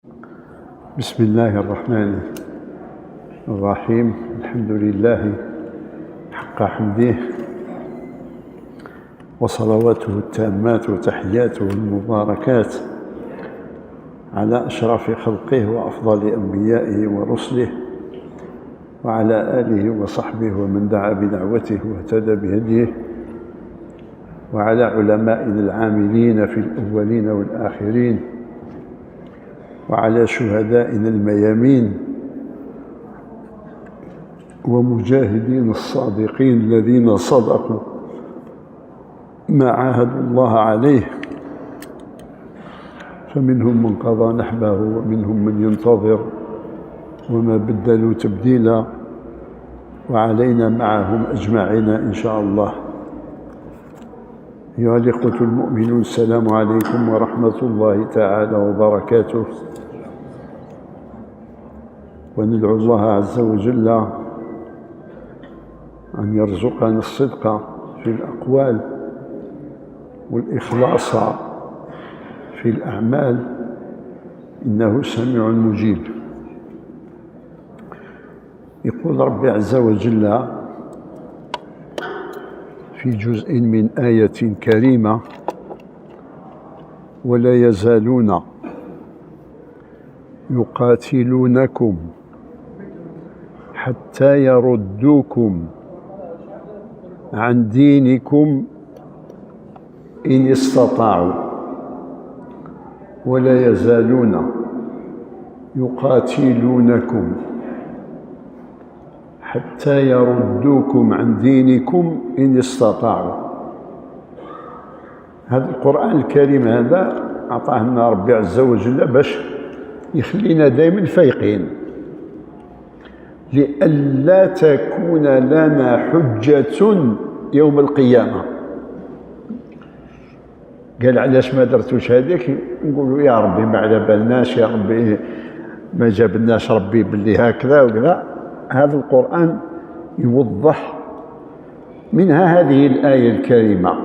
بسم الله الرحمن الرحيم. الحمد لله حق حمده وصلواته التامات وتحياته المباركات على أشرف خلقه وأفضل أنبيائه ورسله وعلى آله وصحبه ومن دعا بدعوته واهتدى بهديه وعلى علمائنا العاملين في الأولين والآخرين وعلى شهدائنا الميامين ومجاهدين الصادقين الذين صدقوا ما عاهدوا الله عليه، فمنهم من قضى نحبه ومنهم من ينتظر وما بدلوا تبديلا، وعلينا معهم أجمعين إن شاء الله. أيها الإخوة المؤمنون، السلام عليكم ورحمة الله تعالى وبركاته، وندعو الله عز وجل أن يرزقنا الصدق في الأقوال والإخلاص في الأعمال، إنه سميع مجيب. يقول ربي عز وجل في جزء من آية كريمة: ولا يزالون يقاتلونكم حتى يردوكم عن دينكم إن استطاعوا. ولا يزالون يقاتلونكم حتى يردوكم عن دينكم إن استطاعوا. هذا القرآن الكريم هذا أعطاه لنا ربي عز وجل باش يخلينا دائما فايقين، لئلا تكون لنا حجة يوم القيامة. قال علاش ما درتوش هذيك؟ نقولوا يا ربي ما على بالناش، يا ربي ما جابلناش ربي باللي هكذا وكذا. هذا القرآن يوضح منها هذه الآية الكريمة.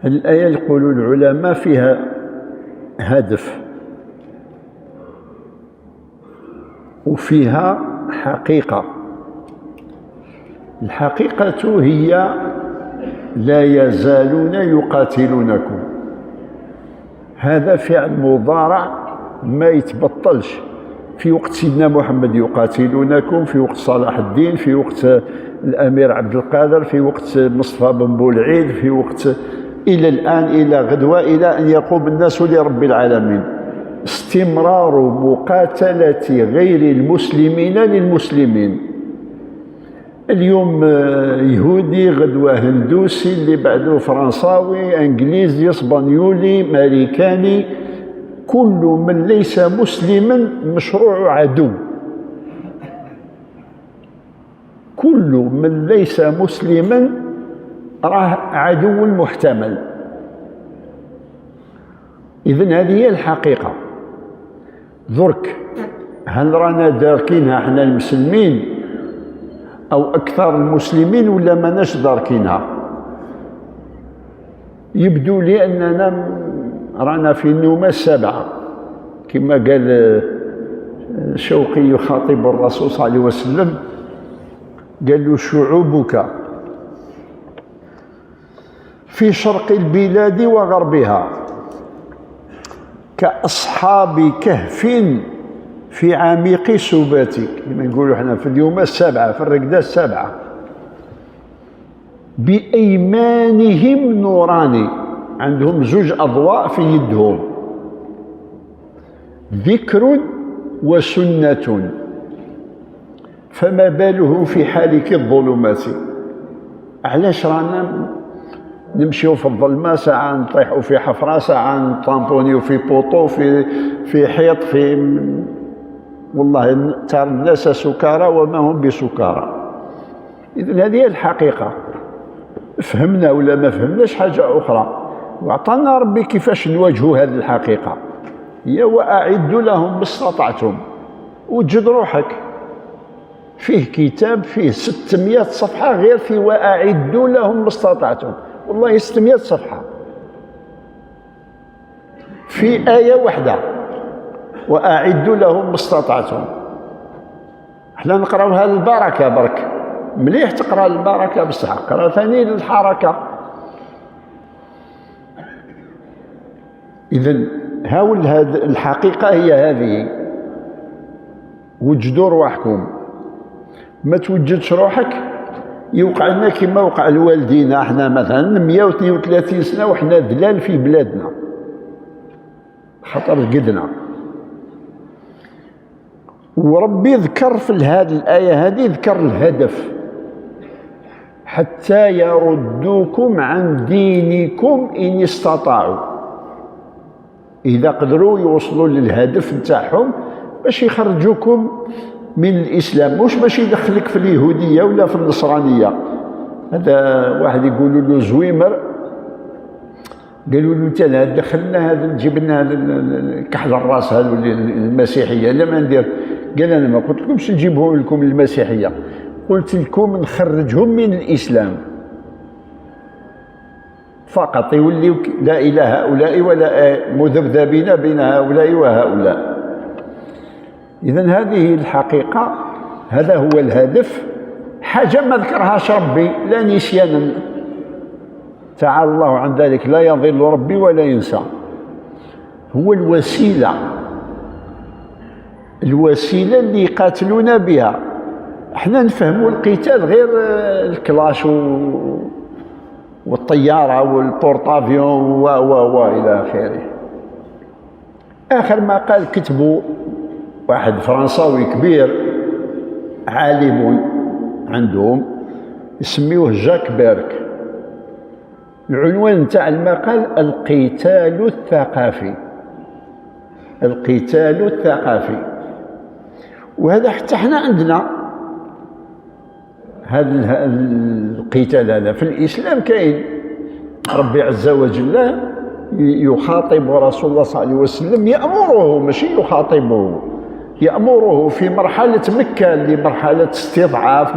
الآية يقول العلماء فيها هدف وفيها حقيقة. الحقيقة هي لا يزالون يقاتلونكم، هذا فعل مضارع ما يتبطلش. في وقت سيدنا محمد يقاتلونكم، في وقت صلاح الدين، في وقت الأمير عبد القادر، في وقت مصطفى بن بولعيد، في وقت إلى الآن، إلى غدوة، إلى أن يقوم الناس لرب العالمين. استمرار مقاتلة غير المسلمين للمسلمين. اليوم يهودي، غدوة هندوسي، اللي بعده فرنساوي، انجليزي، اسبانيولي، امريكاني، كل من ليس مسلما مشروع عدو. كل من ليس مسلما راه عدو محتمل. إذن هذه هي الحقيقة. درك هل رانا داركينها احنا المسلمين أو أكثر المسلمين ولا ماناش داركينها؟ يبدو لي أننا رانا في النومة السابعة، كما قال شوقي يخاطب الرسول صلى الله عليه وسلم، قال له: شعوبك في شرق البلاد وغربها كأصحاب كهف في عميق سباتك. كما نقولوا احنا في اليوم السابعة، في الرقدة السابعة. بأيمانهم نوران، عندهم زوج أضواء في يدهم، ذكر وسنة، فما بالهم في حالك الظلمات. علاش رانا نمشيو في الظلمة، ساعة نطيحوا في حفرة، ساعة نطامبونيو في بوطو، في حيط، والله ترى الناس سكارى وما هم بسكارى. إذن هذه الحقيقة. فهمنا ولا ما فهمناش حاجة أخرى، وعطانا ربي كيفاش نواجهوا هذه الحقيقة. هي وأعدوا لهم ما استطعتم. وجد روحك، فيه كتاب فيه 600 صفحة غير في وأعدوا لهم ما استطعتم. والله 600 صفحة في آية واحدة. وأعدوا لهم ما استطعتم. احنا نقراوها البركة برك، مليح تقرا البركة بصح قرا ثاني الحركة. إذن هاول الحقيقة هي هذه، وجدوا رواحكم، ما توجدش روحك يوقع لنا كما وقع لوالدينا. احنا مثلا 132 سنة وحنا ذلال في بلادنا خطر قدنا. وربي ذكر في هذه الآية هذه ذكر الهدف، حتى يردوكم عن دينكم إن استطاعوا. إذا قدروا يوصلوا للهدف نتاعهم باش يخرجوكم من الإسلام، مش باش يدخلك في اليهودية ولا في النصرانية. هذا واحد يقولوا له زويمر، قالوا له انت لا دخلنا هذا نجيب لنا هذا كحل الراس هذا المسيحيه. لا ما ندير، قال انا ما قلت لكمش نجيبهم لكم المسيحيه، قلت لكم نخرجهم من الاسلام فقط، يوليو لا الى هؤلاء ولا مذبذبين بين هؤلاء وهؤلاء. اذا هذه الحقيقه، هذا هو الهدف. حاجه ما ذكرهاش ربي لا نسيانا، تعالى الله عن ذلك، لا يضل ربي ولا ينسى. هو الوسيلة اللي يقاتلون بها. احنا نفهموا القتال غير الكلاش والطيارة والبورتافيون و إلى آخره. آخر ما قال كتبوا واحد فرنساوي كبير عالم عندهم يسميوه جاك بيرك. العنوان تاع المقال القتال الثقافي. القتال الثقافي. وهذا حتى احنا عندنا هذا القتال هذا في الإسلام كاين. ربي عز وجل يخاطب رسول الله صلى الله عليه وسلم، يأمره ماشي يخاطبه، يأمره في مرحلة مكة لمرحلة استضعاف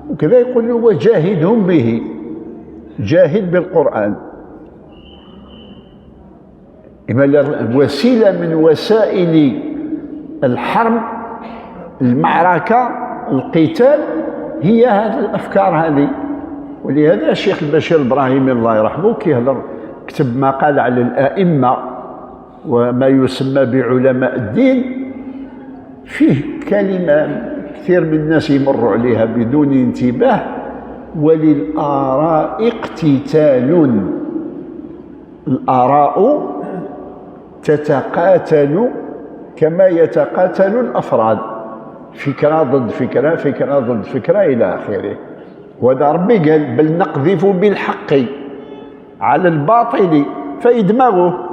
وكذا، يقول له وجاهدهم به، جاهد بالقرآن. وسيلة من وسائل الحرب، المعركة، القتال، هي هذه الأفكار هذه. ولهذا الشيخ البشير الإبراهيمي الله يرحمه كيهضر، كتب مقال على الأئمة وما يسمى بعلماء الدين، فيه كلمة كثير من الناس يمروا عليها بدون انتباه: وللآراء اقتتال. الآراء تتقاتل كما يتقاتل الأفراد، فكرة ضد فكرة، فكرة ضد فكرة إلى آخره. وهذا ربي قال: بل نقذف بالحق على الباطل فيدمغه.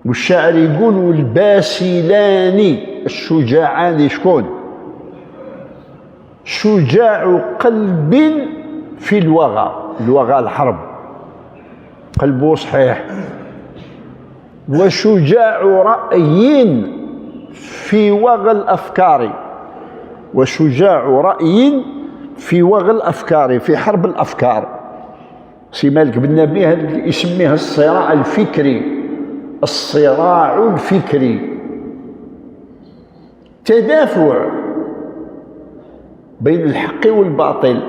والشاعر يقول: الباسلان الشجاعان شكون؟ شجاع قلب في الوغى، الوغى الحرب، قلبه صحيح. وشجاع رأي في وغى الأفكار، وشجاع رأي في وغى الأفكار، في حرب الأفكار. سي مالك بن نبي يسميها الصراع الفكري. الصراع الفكري تدافع بين الحق والباطل،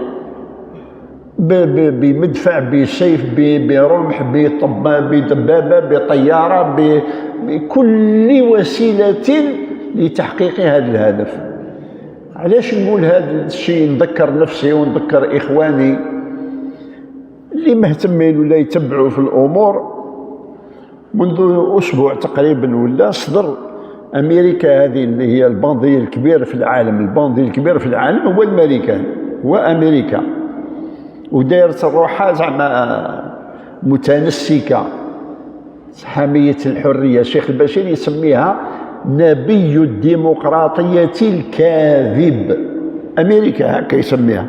بمدفع، بسيف، برمح، بدبابة، بطيارة، بكل وسيلة لتحقيق هذا الهدف. علاش نقول هذا الشيء؟ نذكر نفسي ونذكر إخواني اللي مهتمين ولا يتبعوا في الأمور. منذ أسبوع تقريبا ولا صدر أمريكا هذه اللي هي الباندي الكبير في العالم، الباندي الكبير في العالم هو الأمريكان، هو أمريكا، ودايرة الروحة زعما متنسكة، حامية الحرية. الشيخ البشير يسميها نبي الديمقراطية الكاذب. أمريكا هكا يسميها،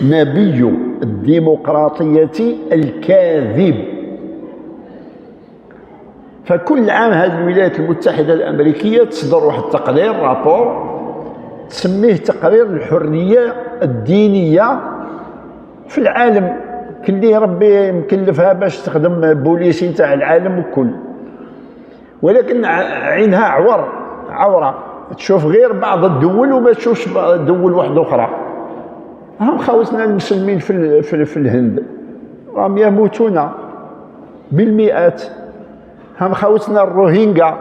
نبي الديمقراطية الكاذب. فكل عام هذه الولايات المتحدة الأمريكية تصدر واحد التقرير، رابور، تسميه تقرير الحرية الدينية في العالم. كلي ربي مكلفها باش تخدم بوليسي تاع العالم الكل. ولكن عينها عوره، تشوف غير بعض الدول وما تشوفش دول واحده اخرى. هم خوتنا المسلمين في الهند راهم يموتون بالمئات. هم خوتنا الروهينجا،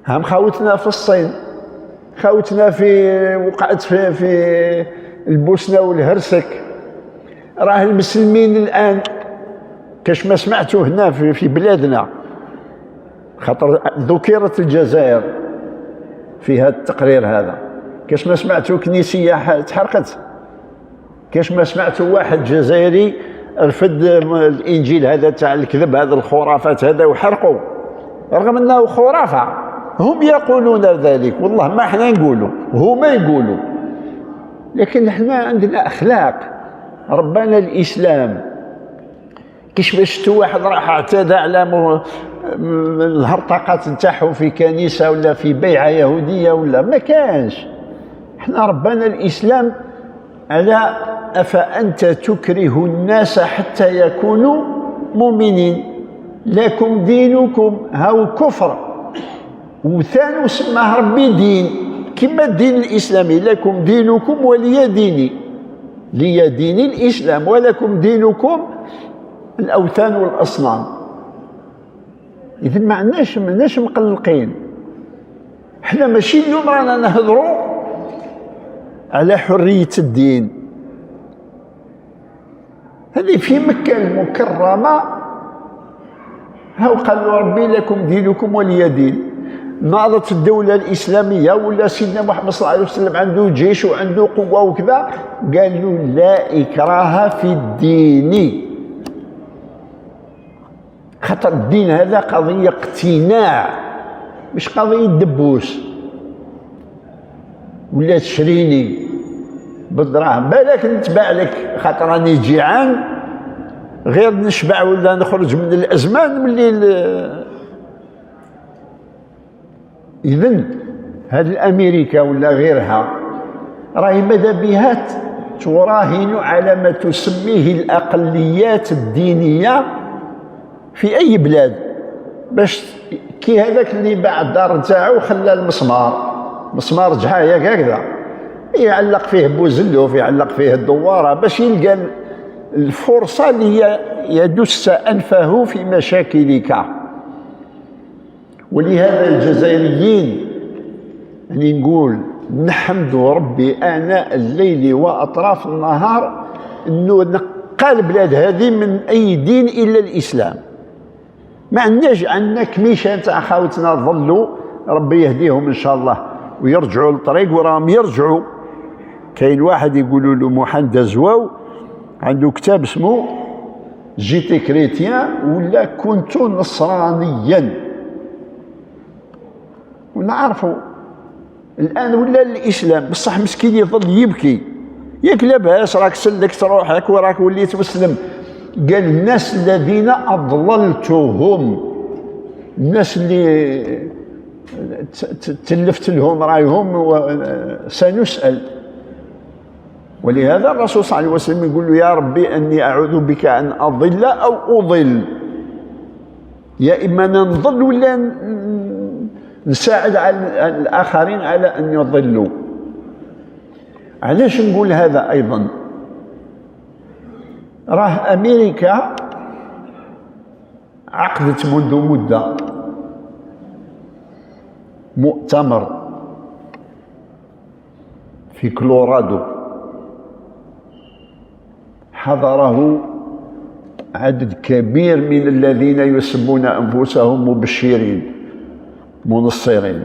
هم خوتنا في الصين، خوتنا وقعت في البوسنه والهرسك. راه المسلمين الان كاش ما سمعتوا هنا في بلادنا، خاطر ذكرت الجزائر في هذا التقرير هذا، كاش ما سمعتوا كنيسيه تحرقت، كاش ما سمعتوا واحد جزائري رفد الانجيل هذا تاع الكذب، هذا الخرافات هذا وحرقوا، رغم انه خرافه. هم يقولون ذلك، والله ما احنا نقولوا، هما يقولوا. لكن احنا عندنا اخلاق، ربنا الاسلام. كيش باش شفتوا واحد راح اعتدى على الهرطقات نتاعهم في كنيسه ولا في بيعه يهوديه ولا ما كانش. احنا ربنا الاسلام على افانت تكره الناس حتى يكونوا مؤمنين، لكم دينكم، هاو كفر وثاني سماه ربي دين كما الدين الاسلامي، لكم دينكم ولي ديني، لي دين الاسلام ولكم دينكم الاوثان والاصنام. اذا ما عندناش مقلقين. احنا ماشي اليوم رانا نهضروا على حريه الدين، هذه في مكه المكرمه. هاو قالوا ربي لكم دينكم ولي دين. ناضت الدولة الإسلامية ولا سيدنا محمد صلى الله عليه وسلم عنده جيش وعنده قوة وكذا، قالوا لا إكراه في الدين، خاطر الدين هذا قضية اقتناع مش قضية دبوس ولا تشريني بالدراهم. بالك نتبع لك خاطر راني جيعان، غير نشبع ولا نخرج من الأزمان ملي إذن هذه الأمريكا ولا غيرها راهي ماذا بها تراهن على ما تسميه الأقليات الدينية في أي بلاد، باش كي هذاك اللي باع الدار نتاعو خلى المسمار رجعها ياك هكذا، يعلق فيه بوزلوف، يعلق فيه الدوارة باش يلقى الفرصة اللي يدس أنفه في مشاكلك. ولهذا الجزائريين يعني نقول نحمد ربي آناء الليل وأطراف النهار أنه نقى البلاد هذه من أي دين إلا الإسلام. ما عندنا كميشة تاع خاوتنا ظلوا، ربي يهديهم إن شاء الله ويرجعوا للطريق، وراهم يرجعوا. كاين واحد يقولوا له محمد زواو عنده كتاب اسمه جيتي كريتيان ولا كنت نصرانيا، ونعرفوا الان ولا الاسلام بصح مسكين يظل يبكي، ياك لاباس راك سلكت روحك وراك وليت مسلم. قال الناس الذين اضللتهم، الناس اللي تلفت لهم رايهم سنسأل. ولهذا الرسول صلى الله عليه وسلم يقول له يا ربي اني اعوذ بك ان اضل او اضل، يا اما نضل ولا نساعد على الآخرين على أن يضلوا. علاش نقول هذا أيضا؟ راه أمريكا عقدت منذ مدة مؤتمر في كولورادو، حضره عدد كبير من الذين يسمون أنفسهم مبشرين منصرين،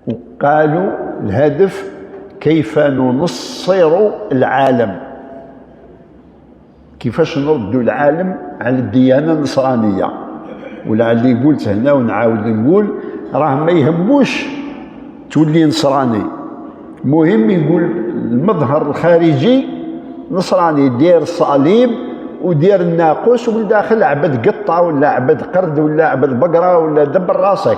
وقالوا الهدف كيف ننصر العالم، كيفاش نردوا العالم على الديانة النصرانية. ولعلي قلت هنا ونعاود نقول راه ما يهموش تولي نصراني، مهم يقول المظهر الخارجي نصراني، دير الصليب ودير الناقوس والداخل عبد قطة ولا عبد قرد ولا عبد بقرة ولا دبر راسك.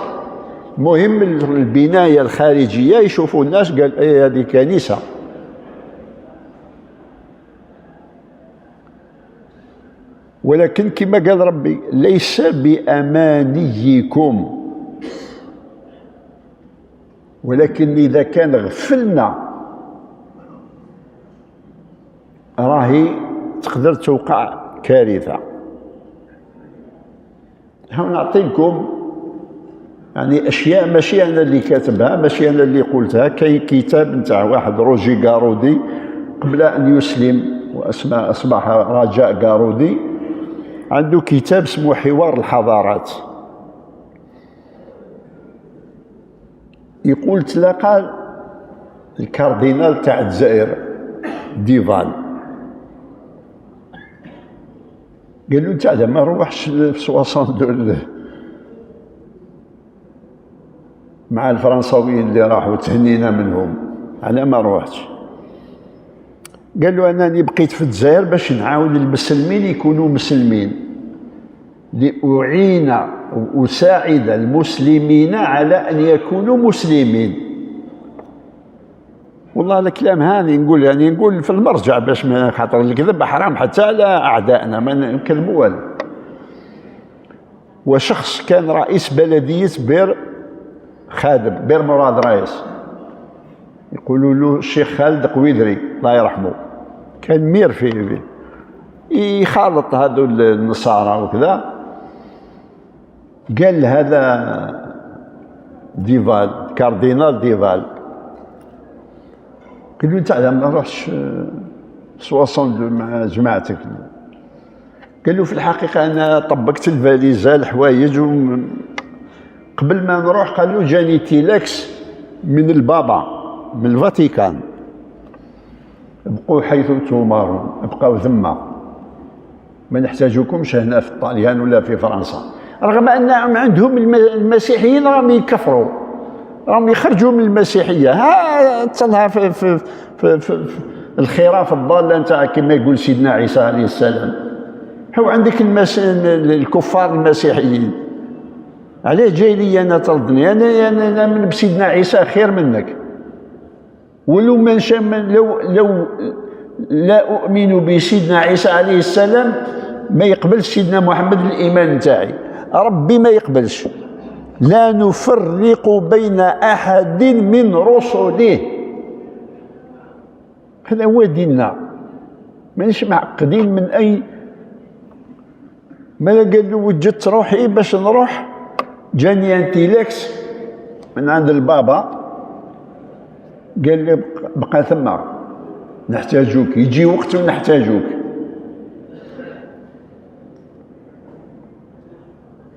مهم البناية الخارجية يشوفوا الناس قال ايه هذه كنيسة. ولكن كما قال ربي ليس بأمانيكم، ولكن إذا كان غفلنا راهي تقدر توقع كارثة. نعطيكم يعني أشياء ماشي أنا اللي كاتبها، ماشي أنا اللي قلتها. كاين كتاب نتاع واحد روجي قارودي قبل أن يسلم أصبح رجاء قارودي، عنده كتاب اسمه حوار الحضارات. يقول تلاقى الكاردينال تاع الجزائر ديفال، قال له انت ما نروحش في 62 مع الفرنساويين اللي راحوا تهنينا منهم، انا ما روحتش. قال له انني بقيت في الجزائر باش نعاون المسلمين يكونوا مسلمين، لأعين وأساعد المسلمين على أن يكونوا مسلمين. والله الكلام هذه نقول يعني نقول في المرجع باش ما خاطر الكذب حرام حتى على أعدائنا ما نكذبوا والو. وشخص كان رئيس بلدية بير خادم، بير مراد رئيس، يقولوا له الشيخ خالد قويدري الله يرحمه، كان مير فيه يخالط هذو النصارى وكذا. قال هذا ديفال كاردينال ديفال، قال له انت ما نروحش 62 مع جماعتك. قال له في الحقيقه انا طبقت الفاليزه الحوايج قبل ما نروح قال له جاني تيلاكس من البابا من الفاتيكان، ابقوا حيث تؤمرون، ابقوا ثم ما نحتاجكمش هنا في الطاليان ولا في فرنسا. رغم ان عندهم المسيحيين راهم يكفروا، راهم يخرجوا من المسيحيه. ها تصلها في الخرافه الضاله نتاع كما يقول سيدنا عيسى عليه السلام. هو عندك الكفار المسيحيين، علاه جاي لي انا تردني؟ انا من بسيدنا عيسى خير منك. ولو من لو لا اؤمن بسيدنا عيسى عليه السلام ما يقبلش سيدنا محمد الايمان نتاعي، ربي ما يقبلش. لا نفرق بين احد من رسله، هذا هو ديننا، مانيش معقدين من اي. ما قال له وجدت روحي باش نروح، جاني انتيلكس من عند البابا قال لي بقى ثم نحتاجوك، يجي وقت ونحتاجوك.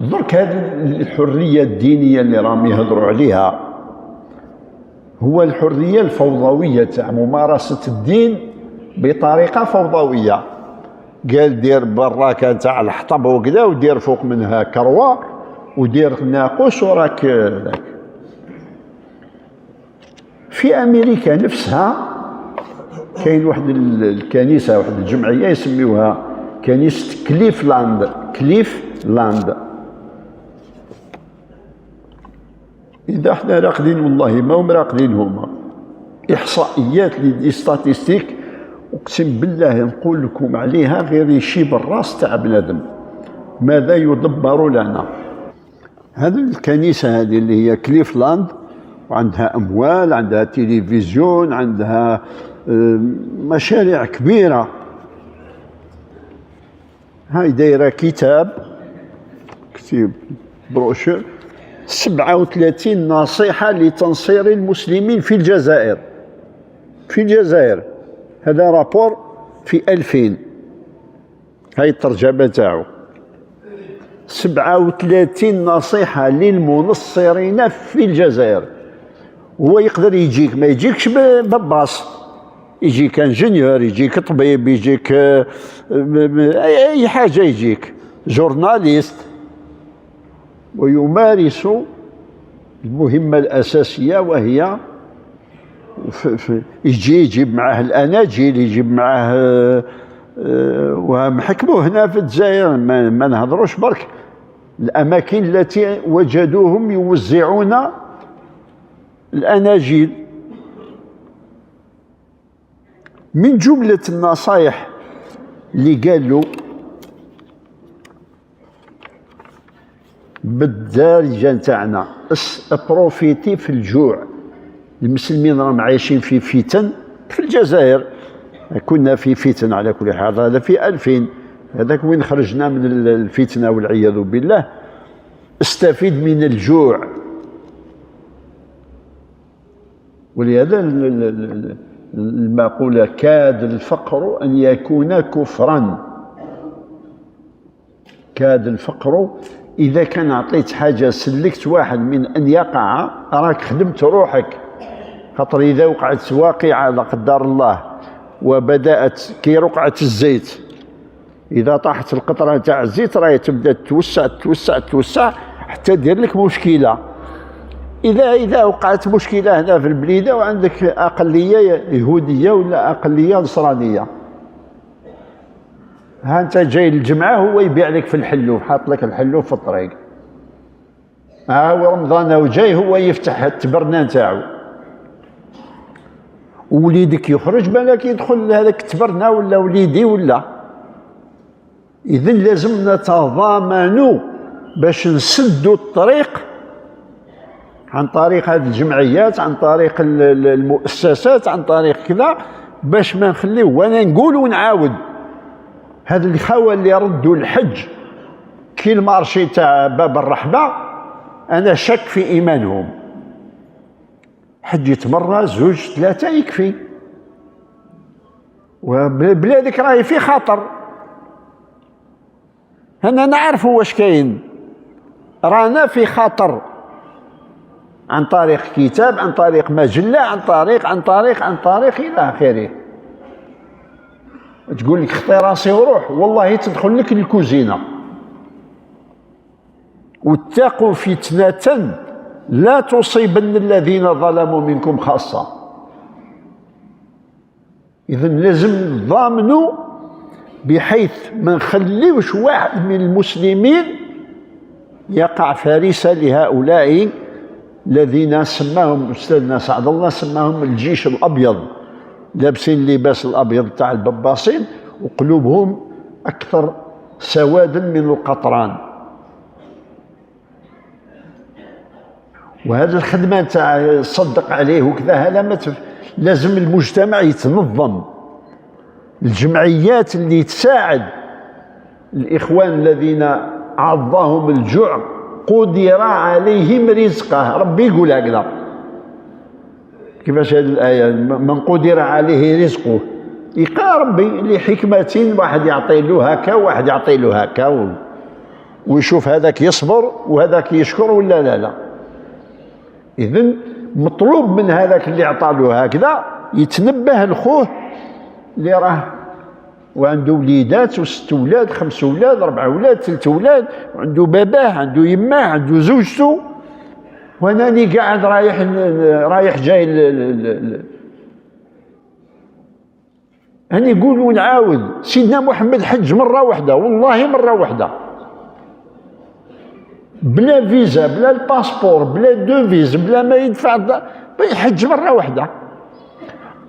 درك هذه الحريه الدينيه اللي راهم يهضروا عليها هو الحريه الفوضويه تاع ممارسه الدين بطريقه فوضويه. قال دير براكه تاع الحطب وكذا، ودير فوق منها كروه، ودير ناقوس وراك ذاك. في امريكا نفسها كاين واحد الكنيسه، واحد الجمعيه يسميوها كنيسه كليفلاند. اذا احنا راقدين والله ما هم راقدين، هما احصائيات لي ستاتيستيك اقسم بالله نقول لكم عليها غير يشيب الراس تاع بنادم. ماذا يدبر لنا؟ هذه الكنيسه هذه اللي هي كليفلاند، وعندها اموال، عندها تلفزيون، عندها مشاريع كبيره. هاي دايره كتاب بروشور 37 نصيحه لتنصير المسلمين في الجزائر. في الجزائر هذا رابور في 2000، هاي الترجمه تاعو 37 نصيحه للمنصرين في الجزائر. هو يقدر يجيك، ما يجيكش بباص، يجيك انجينيور، يجيك طبيب، يجيك اي حاجه، يجيك جورناليست، ويمارس المهمه الاساسيه وهي يجيب معه الاناجيل، يجيب معه ومحكموه هنا في الجزائر. ما نهضروش برك الاماكن التي وجدوهم يوزعون الاناجيل. من جمله النصائح اللي قال له بالدارجه نتاعنا بروفيتي في الجوع. المسلمين راهم عايشين في فتن في الجزائر، كنا في فتن على كل حال. هذا في 2000 هذاك وين خرجنا من الفتنه والعياذ بالله. استفيد من الجوع. ولهذا المقولة كاد الفقر أن يكون كفرا. كاد الفقر إذا كان عطيت حاجة سلكت واحد من أن يقع راك خدمت روحك. خاطر إذا وقعت واقعة لا قدر الله وبدأت كي رقعة الزيت، إذا طاحت القطرة تاع الزيت راهي تبدأ توسع حتى دير لك مشكلة. إذا وقعت مشكلة هنا في البليدة وعندك أقلية يهودية ولا أقلية نصرانية، ها أنت جاي للجمعة هو يبيع لك في الحلوف، حاط لك الحلوف في الطريق. هو رمضان وجاي هو يفتح التبرنة نتاعو، وليدك يخرج بالك يدخل هذاك التبرنة ولا وليدي ولا. إذن لازم نتضامنوا باش نسدوا الطريق عن طريق هذه الجمعيات، عن طريق المؤسسات، عن طريق كذا، باش ما نخليو. وانا نقول ونعاود هذا الخوة اللي ردوا الحج كي المارشي تاع باب الرحبة، انا شك في ايمانهم. حجة مرة زوج ثلاثة يكفي، وبلادك راهي في خطر. انا نعرفوا واش كاين، رانا في خطر عن طريق كتاب، عن طريق مجلة، عن طريق إلى آخره. تقول لك خطي راسي وروح، والله تدخل لك الكوزينة. واتقوا فتنة لا تصيبن الذين ظلموا منكم خاصة. إذن لازم نضامنوا بحيث ما نخليوش واحد من المسلمين يقع فريسة لهؤلاء الذين سماهم أستاذنا سعد الله، سماهم الجيش الأبيض، لابسين اللباس الأبيض تاع البباصين وقلوبهم أكثر سوادا من القطران. وهذا الخدمة تاع صدق عليه وكذا، هذا لازم المجتمع يتنظم. الجمعيات اللي تساعد الإخوان الذين عضهم الجوع قدر عليهم رزقه، ربي يقول هكذا. كيفاش هذه الآية؟ من قدر عليه رزقه، يقال ربي لحكمة، واحد يعطي له هكا وواحد يعطي له هكا، ويشوف هذاك يصبر وهذاك يشكر ولا لا. إذن مطلوب من هذاك اللي عطى له هكذا يتنبه لخوه اللي راه وعنده وليدات و6 ولاد 5 ولاد 4 ولاد 3 ولاد، وعنده باباه عنده يماه عنده زوجته، واناني قاعد رايح جاي أنا نقول ونعاود، سيدنا محمد حج مرة واحدة، والله مرة واحدة، بلا فيزا بلا الباسبور بلا دوفيز بلا ما يدفع، يحج مرة واحدة.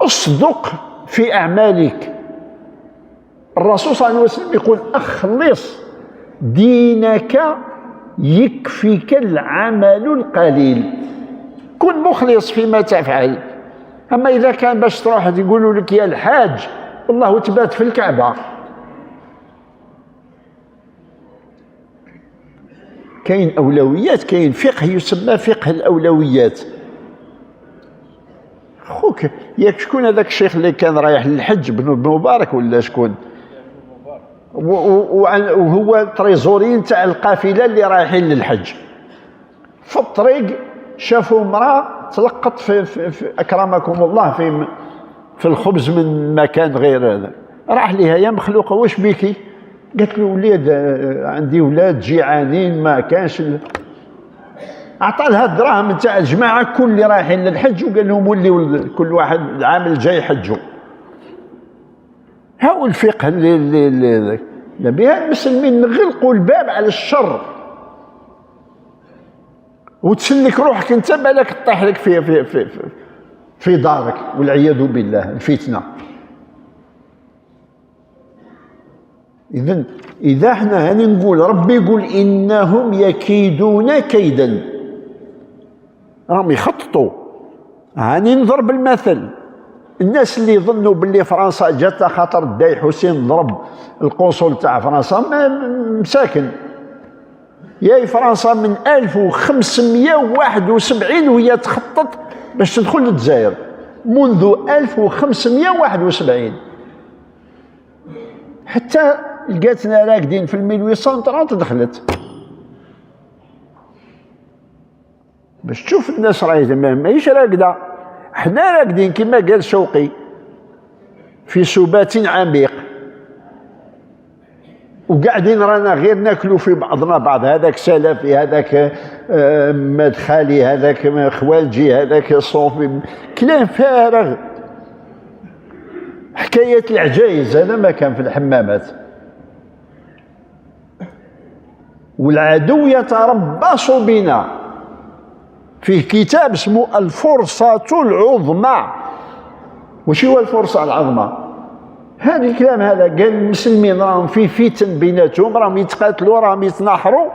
اصدق في أعمالك. الرسول صلى الله عليه وسلم يقول أخلص دينك يكفيك العمل القليل. كن مخلص فيما تفعل. أما إذا كان باش تروح يقولوا لك يا الحاج والله تبات في الكعبة، كاين أولويات، كاين فقه يسمى فقه الأولويات. خوك ياك شكون هذاك الشيخ اللي كان رايح للحج، بن مبارك ولا شكون؟ وهو تريزوري تاع القافله اللي رايحين للحج. في الطريق شافوا امراه تلقط في اكرمكم الله في الخبز من مكان غير هذا، راح ليها يا مخلوقه واش بيكي؟ قالت له ولاد عندي ولاد جيعانين ما كانش. اعطى لها الدراهم تاع الجماعه كل اللي رايحين للحج وقال لهم ولي كل واحد العام الجاي حجوا. هاو الفقه اللي بها المسلمين نغلقوا الباب على الشر وتسلك روحك انت بالك تطيح لك في دارك والعياذ بالله الفتنه. إذا احنا هاني نقول ربي يقول إنهم يكيدون كيدا، راهم يخططوا. هاني نضرب المثل، الناس اللي يظنوا باللي فرنسا جات خاطر الداي حسين ضرب القنصل تاع فرنسا مساكن. يا فرنسا من 1571 وهي تخطط باش تدخل للجزائر، منذ 1571 حتى لقاتنا راقدين في 1830 دخلت. باش تشوف الناس راهي ماهيش راقده، حنا راقدين كما قال شوقي في سبات عميق، وقاعدين رانا غير ناكلوا في بعضنا بعض، هذاك سلفي، هذاك مدخلي، هذاك خوالجي، هذاك صوفي، كلام فارغ، حكاية العجايز. هذا ما كان في الحمامات. والعدو يتربص بنا. فيه كتاب اسمه الفرصة العظمى. وش هو الفرصة العظمى؟ هذا الكلام هذا قال المسلمين راهم في فتن بيناتهم، راهم يتقاتلوا، راهم يتناحروا،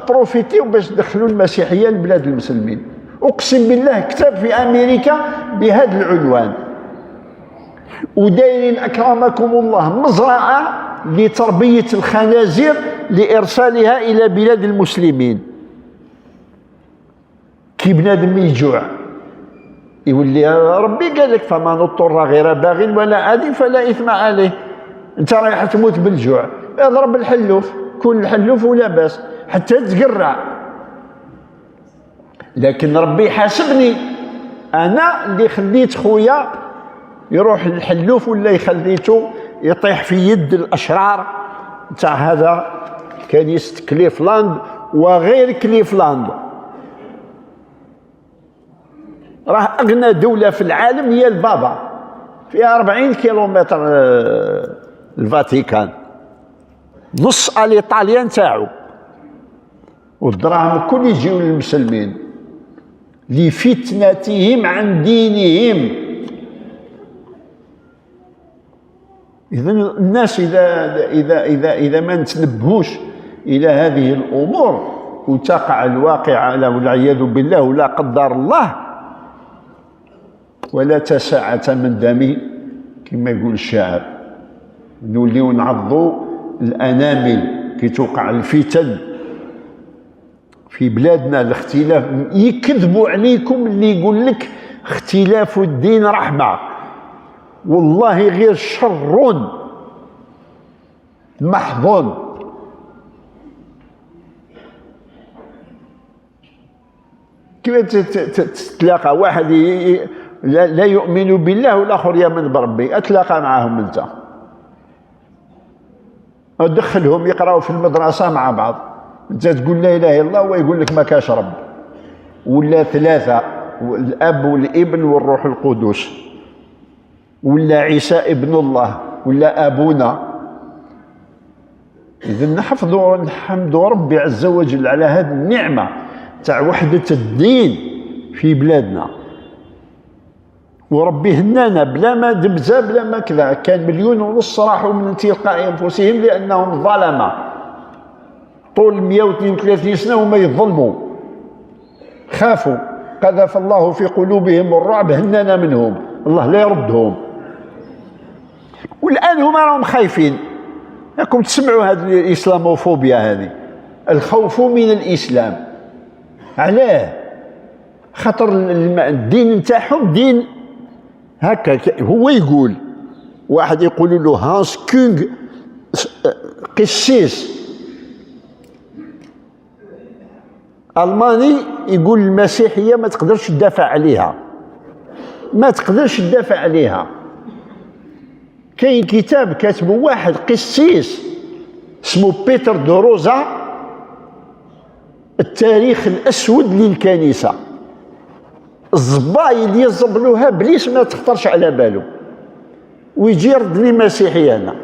بروفيتيو باش يدخلوا المسيحية لبلاد المسلمين. اقسم بالله كتاب في امريكا بهذا العنوان، ودايرين اكرمكم الله مزرعة لتربية الخنازير لارسالها الى بلاد المسلمين. كي بنادم يجوع يولي ربي قال لك فمن اضطر غير باغ ولا عاد فلا اثم عليه. انت رايح تموت بالجوع، اضرب الحلوف، كل الحلوف ولا باس حتى تقرع. لكن ربي حاسبني انا اللي خليت خويا يروح للحلوف ولا يخليته يطيح في يد الاشرار تاع هذا كنيسة كليفلاند وغير كليفلاند. راه أغنى دولة في العالم هي البابا، فيها 40 كيلومتر الفاتيكان، نص الإيطاليان تاعو، والدراهم كل يجيو للمسلمين لفتنتهم عن دينهم. إذا الناس إذا ما نتنبهوش إلى هذه الأمور وتقع الواقعة والعياذ بالله ولا قدر الله، ولا تساعة من دمي كما يقول الشاعر، نوليو نعضوا الأنامل كي توقع الفتن في بلادنا. الاختلاف يكذبوا عليكم اللي يقول لك اختلاف الدين رحمة، والله غير شر محض. كيف تتلاقى واحد لا يؤمن بالله والاخر يؤمن بربي، اتلاقى معهم انت، ادخلهم يقراوا في المدرسه مع بعض، انت تقول لا اله الا الله ويقول لك ما كاش رب، ولا ثلاثه، الاب والابن والروح القدس، ولا عيسى ابن الله، ولا ابونا. اذا نحفظوا نحمدوا ربي عز وجل على هذه النعمه تاع وحده الدين في بلادنا. وربي هنانا بلا ما دبزه بلا ما كذا. كان 1.5 مليون راحوا من تلقاء انفسهم لانهم ظلمه طول 132 سنه وما يظلموا، خافوا، قذف الله في قلوبهم الرعب، هنانا منهم، الله لا يردهم. والان هما راهم خايفين. راكم تسمعوا هذه الاسلاموفوبيا، هذه الخوف من الاسلام. علاه؟ خاطر الدين نتاعهم دين هكا. هو يقول، واحد يقول له هانس كونغ قسيس ألماني، يقول المسيحية ما تقدرش تدافع عليها، ما تقدرش تدافع عليها. كاين كتاب كاتبه واحد قسيس اسمه بيتر دوروزا، التاريخ الأسود للكنيسة. الزباي اللي يزبلوها بليس ما تخطرش على باله، ويجي يرد لي مسيحي. انا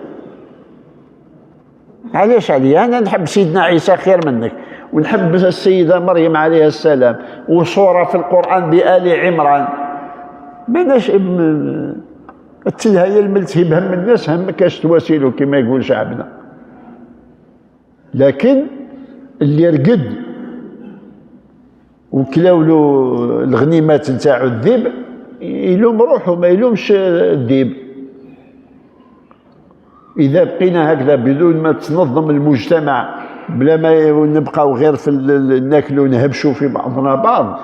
علاش عليا؟ انا نحب سيدنا عيسى خير منك، ونحب السيده مريم عليها السلام، وصوره في القران بآل عمران. ماناش التلهايه الملتهب هم الناس، هم كاش تواسيلو كما يقول شعبنا. لكن اللي رقد وكلاولو الغنيمات نتاعو الذئب يلوم روحو ما يلومش الذئب. اذا بقينا هكذا بدون ما تنظم المجتمع، بلا ما نبقاو غير في ناكلو ونهبشوا في بعضنا بعض،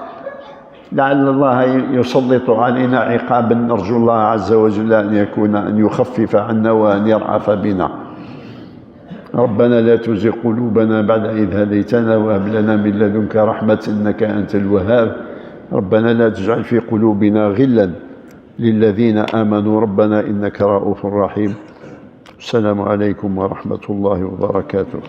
لعل الله يسلط علينا عقابا. نرجو الله عز وجل أن يخفف عنا وأن يرعف بنا. ربنا لا تزغ قلوبنا بعد إذ هديتنا وهب لنا من لدنك رحمة إنك أنت الوهاب. ربنا لا تجعل في قلوبنا غلا للذين آمنوا ربنا إنك رؤوف رحيم. السلام عليكم ورحمة الله وبركاته.